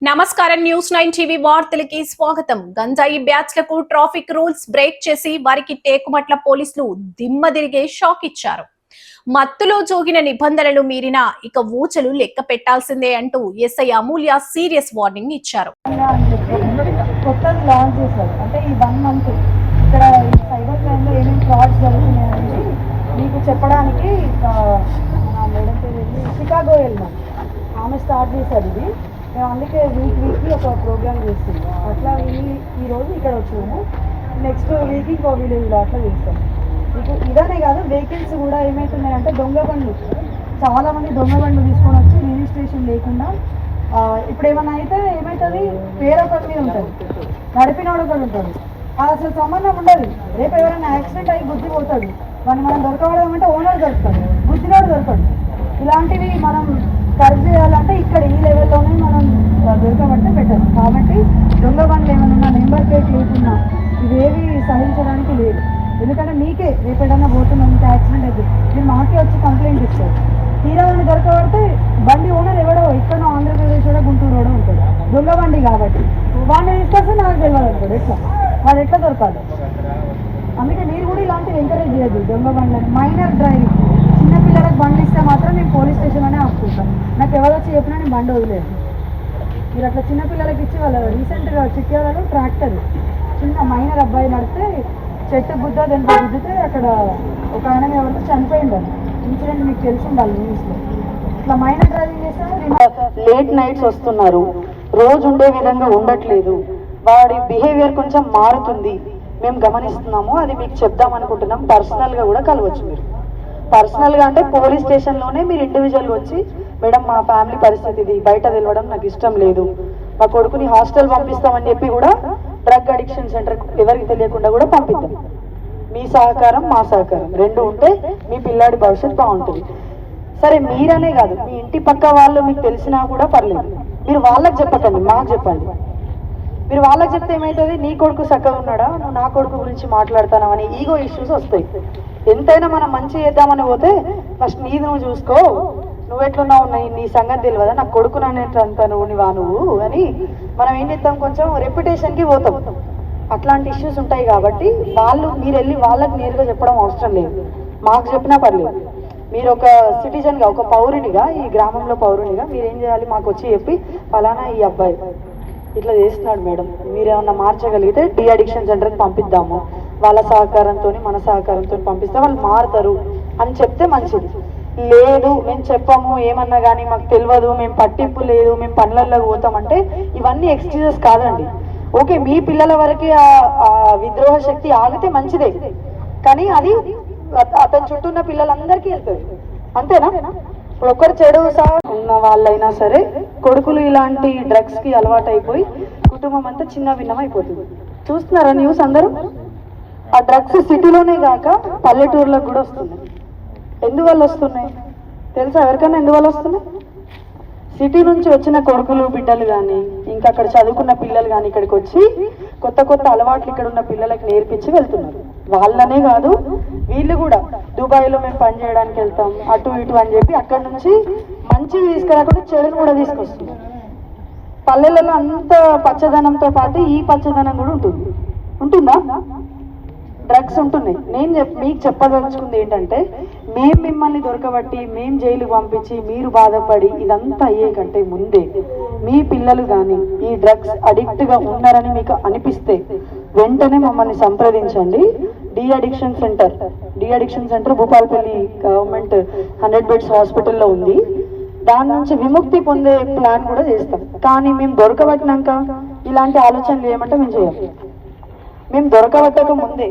నమస్కారం news 9 TV వార్తలకి స్వాగతం. గంజాయి బ్యాచ్లకు ట్రాఫిక్ రూల్స్ బ్రేక్ చేసి వారికి టేకుమట్ల పోలీసులు దిమ్మదిరిగే షాక్ ఇచ్చారు. మత్తులో జోగిన నిబంధనలు మీరినా ఇక ఊచలు లెక్క పెట్టాల్సిందే అంటూ ఎస్ఐ అమూల్య సీరియస్ వార్నింగ్ ఇచ్చారు. కొత్తది లాంచ్ చేశారు. అంటే ఈ 1 మంత్ ఇక్కడ సైబర్ క్రైమ్ లో ఏమేమి ఫ్రాడ్స్ జరుగుతున్నాయని మీకు చెప్పడానికి మేడం పేరు చికాగో వెళ్ళినాం. ఆమె స్టార్ట్ చేశారు ఇది. మేము అందుకే వీక్కి ఒక ప్రోగ్రామ్ చేస్తున్నాం. అట్లా ఈరోజు ఇక్కడ వచ్చినాము. నెక్స్ట్ వీక్ ఇంకో విలేజ్లో అట్లా చేస్తాం. మీకు ఇదనే కాదు, వెహికల్స్ కూడా ఏమవుతున్నాయంటే దొంగ బండ్లు, చాలామంది దొంగ బండ్లు తీసుకొని వచ్చి రిజిస్ట్రేషన్ లేకుండా ఇప్పుడు ఏమన్నా అయితే ఏమవుతుంది, వేరొకరి మీద ఉంటుంది, నడిపినోడు ఒకటి ఉంటాడు, అది అసలు సంబంధం ఉండదు. రేపు ఎవరైనా యాక్సిడెంట్ అయ్యి గుద్ది పోతాడు, మనం దొరకవడం అంటే ఓనర్ దొరుకుతాడు, గుద్దినోడు దొరకడు. ఇలాంటివి మనం కరెక్ట్ చేయాలంటే ఇక్కడ ఈ లెవెల్లోనే మనం దొరకబడితే బెటర్. కాబట్టి దొంగ బండ్లు ఏమైనా నెంబర్ ప్లేట్ లేకున్నా ఇవేవి సహించడానికి లేదు. ఎందుకంటే మీకే రేపు ఏదైనా పోతున్నాం, ఇంకా యాక్సిడెంట్ అయితే మీరు మాకే వచ్చి కంప్లైంట్ ఇస్తారు. తీరాలని దొరకబడితే బండి ఓనర్ ఎవడో ఇక్కడ ఆంధ్రప్రదేశ్ కూడా గుంటూరు కూడా ఉంటాడు, దొంగ బండి కాబట్టి వాడిని తీసుకొస్తే నాకు తెలియదు అనుకోడు. ఎట్లా వాడు ఎట్లా దొరకాలి? అందుకే మీరు కూడా ఇలాంటివి ఎంకరేజ్ చేయద్దు. దొంగ బండ్లని, మైనర్ డ్రైవింగ్, చిన్నపిల్లలకు బండ్లు ఇస్తే మాత్రం నేను పోలీస్ స్టేషన్ అనే ఆపుకుంటాం. నాకు ఎవరు వచ్చి చెప్పినా నేను బండి వదిలేదు. మీరు అట్లా చిన్నపిల్లలకి ఇచ్చి వాళ్ళ రీసెంట్గా చిట్యాలలో ట్రాక్టర్ చిన్న మైనర్ అబ్బాయి నడితే చెట్టు బుద్ధ దాంట్లో గుద్దితే అక్కడ ఒక ఆయన ఎవరితో చనిపోయిందని ఇన్సిడెంట్ మీకు తెలిసి ఉండాలి న్యూస్లో. ఇట్లా మైనర్ డ్రైవింగ్ చేస్తే లేట్ నైట్స్ వస్తున్నారు, రోజు ఉండే విధంగా ఉండట్లేదు, వాడి బిహేవియర్ కొంచెం మారుతుంది, మేము గమనిస్తున్నాము, అది మీకు చెప్దాం అనుకుంటున్నాం. పర్సనల్గా కూడా కలవచ్చు. మీరు పర్సనల్గా అంటే పోలీస్ స్టేషన్లోనే మీరు ఇండివిజువల్ వచ్చి, మేడం మా ఫ్యామిలీ పరిస్థితి ఇది, బయట తెలియడం నాకు ఇష్టం లేదు, మా కొడుకుని హాస్టల్ పంపిస్తామని చెప్పి కూడా డ్రగ్ అడిక్షన్ సెంటర్ ఎవరికి తెలియకుండా కూడా పంపిద్దాం. మీ సహకారం మా సహకారం రెండు ఉంటే మీ పిల్లాడి భవిష్యత్తు బాగుంటుంది. సరే మీరనే కాదు, మీ ఇంటి పక్క వాళ్ళు మీకు తెలిసినా కూడా పర్లేదు, మీరు వాళ్ళకి చెప్పకండి, మాకు చెప్పండి. మీరు వాళ్ళకి చెప్తే ఏమవుతుంది, నీ కొడుకు చక్కగా ఉన్నాడా, నువ్వు నా కొడుకు గురించి మాట్లాడతానా అని ఈగో ఇష్యూస్ వస్తాయి. ఎంతైనా మనం మంచి చేద్దామని పోతే ఫస్ట్ నీది నువ్వు చూసుకో, నువ్వు ఎట్లున్నావు, నీ సంగతి తెలియదా, నా కొడుకు నానేటంత నువ్వు అని మనం ఏం చేద్దాం, కొంచెం రెప్యుటేషన్కి పోతాం. అట్లాంటి ఇష్యూస్ ఉంటాయి కాబట్టి మీరు వెళ్ళి వాళ్ళకి నేరుగా చెప్పడం అవసరం లేదు, మాకు చెప్పినా పర్లేదు. మీరు ఒక సిటిజన్గా, ఒక పౌరునిగా, ఈ గ్రామంలో పౌరునిగా మీరేం చేయాలి, మాకు వచ్చి చెప్పి ఫలానా ఈ అబ్బాయి ఇట్లా చేస్తున్నాడు మేడం, మీరేమన్నా మార్చగలిగితే డి అడిక్షన్ సెంటర్కి పంపిద్దాము, వాళ్ళ సహకారంతో మన సహకారంతో పంపిస్తే వాళ్ళు మారుతారు అని చెప్తే మంచిది. లేదు మేము చెప్పాము, ఏమన్నా కానీ మాకు తెలియదు, మేము పట్టింపు లేదు, మేము పనులలో పోతామంటే ఇవన్నీ ఎక్స్క్యూజెస్ కాదండి. ఓకే, మీ పిల్లల వరకు ఆ విద్రోహ శక్తి ఆగితే మంచిదే, కానీ అది అతని చుట్టూ ఉన్న పిల్లలందరికీ వెళ్తుంది, అంతేనా? ఇప్పుడు ఒకరు చెడు ఉన్న వాళ్ళైనా సరే కొడుకులు ఇలాంటి డ్రగ్స్కి అలవాటు అయిపోయి కుటుంబం అంతా చిన్న భిన్నం అయిపోతుంది. చూస్తున్నారా న్యూస్ అందరూ? ఆ డ్రగ్స్ సిటీలోనే కాక పల్లెటూర్లకు కూడా వస్తున్నాయి. ఎందువల్ల వస్తున్నాయి తెలుసా ఎవరికైనా? ఎందువల్ల వస్తున్నాయి? సిటీ నుంచి వచ్చిన కొడుకులు బిడ్డలు కానీ, ఇంకా అక్కడ చదువుకున్న పిల్లలు కానీ ఇక్కడికి వచ్చి కొత్త కొత్త అలవాట్లు ఇక్కడ ఉన్న పిల్లలకి నేర్పించి వెళ్తున్నారు. వాళ్ళనే కాదు, వీళ్ళు కూడా దుబాయ్లో మేము పని చేయడానికి వెళ్తాం అటు ఇటు అని చెప్పి అక్కడ నుంచి మంచివి తీసుకురాకుండా చెడును కూడా తీసుకొస్తున్నారు. పల్లెలలో అంత పచ్చదనంతో పాటు ఈ పచ్చదనం కూడా ఉంటుందా? డ్రగ్స్ ఉంటున్నాయి. మీకు చెప్పదలుచుకుంది ఏంటంటే, మేము మిమ్మల్ని దొరకబట్టి మేము జైలుకు పంపించి మీరు బాధపడి ఇదంతా అయ్యే కంటే ముందే మీ పిల్లలు కానీ ఈ డ్రగ్స్ అడిక్ట్గా ఉన్నారని మీకు అనిపిస్తే వెంటనే మమ్మల్ని సంప్రదించండి. De addiction centre Bhupalpally government 100 beds హాస్పిటల్లో ఉంది. దాని నుంచి విముక్తి పొందే ప్లాన్ కూడా చేస్తాం. కానీ మేము దొరకబట్టినాక ఇలాంటి ఆలోచనలు ఏమంటే మేము చేయాలి. మేము దొరకబట్టక ముందే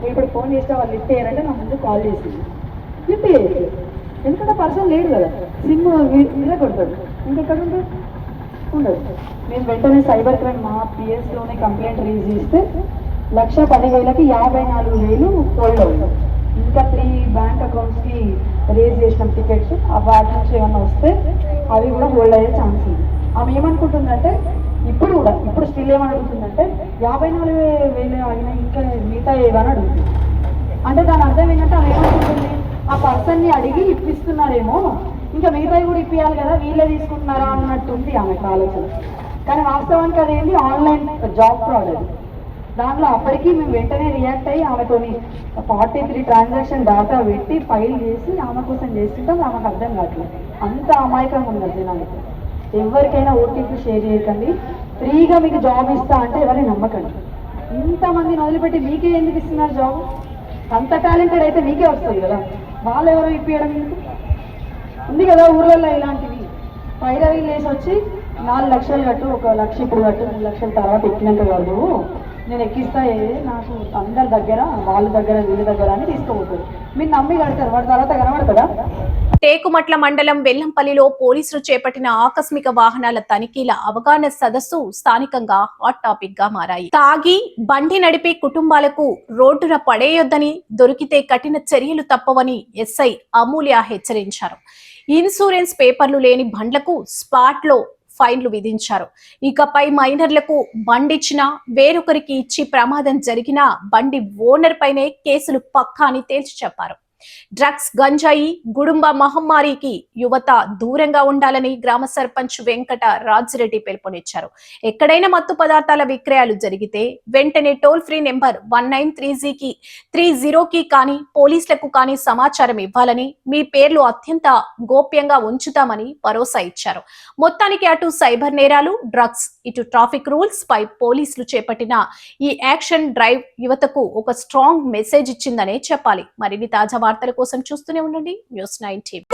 ఇప్పుడు ఫోన్ చేస్తే వాళ్ళు లిఫ్ట్ అయ్యారంటే నా ముందు కాల్ చేసి లిఫ్ట్ అయ్యేది, ఎందుకంటే పర్సన్ లేడు కదా, సిమ్ ఇలా కొడతాడు, ఇంకెక్కడ ఉండదు. మేము వెంటనే సైబర్ క్రైమ్ మా పిఎస్లోనే కంప్లైంట్ రేజ్ చేస్తే 1,10,000కి 54,000 హోల్డ్ అవుతుంది. ఇంకా 3 బ్యాంక్ అకౌంట్స్కి రేజ్ చేసినాం టికెట్స్. వాటి నుంచి ఏమన్నా వస్తే అవి కూడా హోల్డ్ అయ్యే ఛాన్స్ ఉంది. ఆమె ఏమనుకుంటుందంటే ఇప్పుడు స్టిల్ ఏమని అడుగుతుందంటే 54,000 ఆగినా ఇంకా మిగతా ఏమని అడుగుతుంది. అంటే దాని అర్థం ఏంటంటే ఆమె ఏమనుకుంటుంది, ఆ పర్సన్ని అడిగి ఇప్పిస్తున్నారేమో, ఇంకా మిగతావి కూడా ఇప్పియాలి కదా, వీళ్ళే తీసుకుంటున్నారా అన్నట్టుంది ఆమెకు ఆలోచన. కానీ వాస్తవానికి అదేంటి ఆన్లైన్ జాబ్ ఫ్రాడ్ అది. దాంట్లో అప్పటికి మేము వెంటనే రియాక్ట్ అయ్యి ఆమెతోని 43 ట్రాన్సాక్షన్ డాటా పెట్టి ఫైల్ చేసి ఆమె కోసం చేస్తుంటాం. ఆమెకు అర్థం కావట్లేదు, అంత అమాయకంగా ఉన్నారు జనానికి. ఎవరికైనా ఓటీపీ షేర్ చేయకండి, ఫ్రీగా మీకు జాబ్ ఇస్తా అంటే ఎవరిని నమ్మకండి. ఇంతమందిని వదిలిపెట్టి మీకే ఎందుకు ఇస్తున్నారు జాబ్? అంత టాలెంటెడ్ అయితే మీకే వస్తుంది కదా, వాళ్ళు ఎవరో ఇప్పించడం ఎందుకు? ఉంది కదా ఊర్లలో ఇలాంటివి. పైరవీలు వేసి వచ్చి 4 లక్షలు కట్టు, 1 లక్ష ఇప్పుడు కట్టు, 3 లక్షల తర్వాత ఎక్కినాక కాదు నేను ఎక్కిస్తా, నాకు అందరి దగ్గర వాళ్ళ దగ్గర వీళ్ళ దగ్గర అని తీసుకోబోతుంది. మీరు నమ్మి కడతారు, వాడి తర్వాత కనబడతారా? టేకుమట్ల మండలం వెల్లంపల్లిలో పోలీసులు చేపట్టిన ఆకస్మిక వాహనాల తనిఖీల అవగాహన సదస్సు స్థానికంగా హాట్ టాపిక్ గా మారాయి. తాగి బండి నడిపే కుటుంబాలకు రోడ్డున పడేయొద్దని, దొరికితే కఠిన చర్యలు తప్పవని ఎస్ఐ అమూల్య హెచ్చరించారు. ఇన్సూరెన్స్ పేపర్లు లేని బండ్లకు స్పాట్ లో ఫైన్లు విధించారు. ఇకపై మైనర్లకు బండిచ్చినా వేరొకరికి ఇచ్చి ప్రమాదం జరిగినా బండి ఓనర్ పైనే కేసులు పక్కా అని తేల్చి చెప్పారు. డ్రగ్స్, గంజాయి, గుడుంబ మహమ్మారికి యువత దూరంగా ఉండాలని గ్రామ సర్పంచ్ వెంకట రాజిరెడ్డి పిలుపునిచ్చారు. ఎక్కడైనా మత్తు పదార్థాల విక్రయాలు జరిగితే వెంటనే టోల్ ఫ్రీ నెంబర్ 1930 కానీ పోలీసులకు కానీ సమాచారం ఇవ్వాలని, మీ పేర్లు అత్యంత గోప్యంగా ఉంచుతామని భరోసా ఇచ్చారు. మొత్తానికి అటు సైబర్ నేరాలు, డ్రగ్స్, ఇటు ట్రాఫిక్ రూల్స్ పై పోలీసులు చేపట్టిన ఈ యాక్షన్ డ్రైవ్ యువతకు ఒక స్ట్రాంగ్ మెసేజ్ ఇచ్చిందనే చెప్పాలి. మరిన్ని తాజా వార్తల కోసం చూస్తూనే ఉండండి న్యూస్ 9 టీవీ.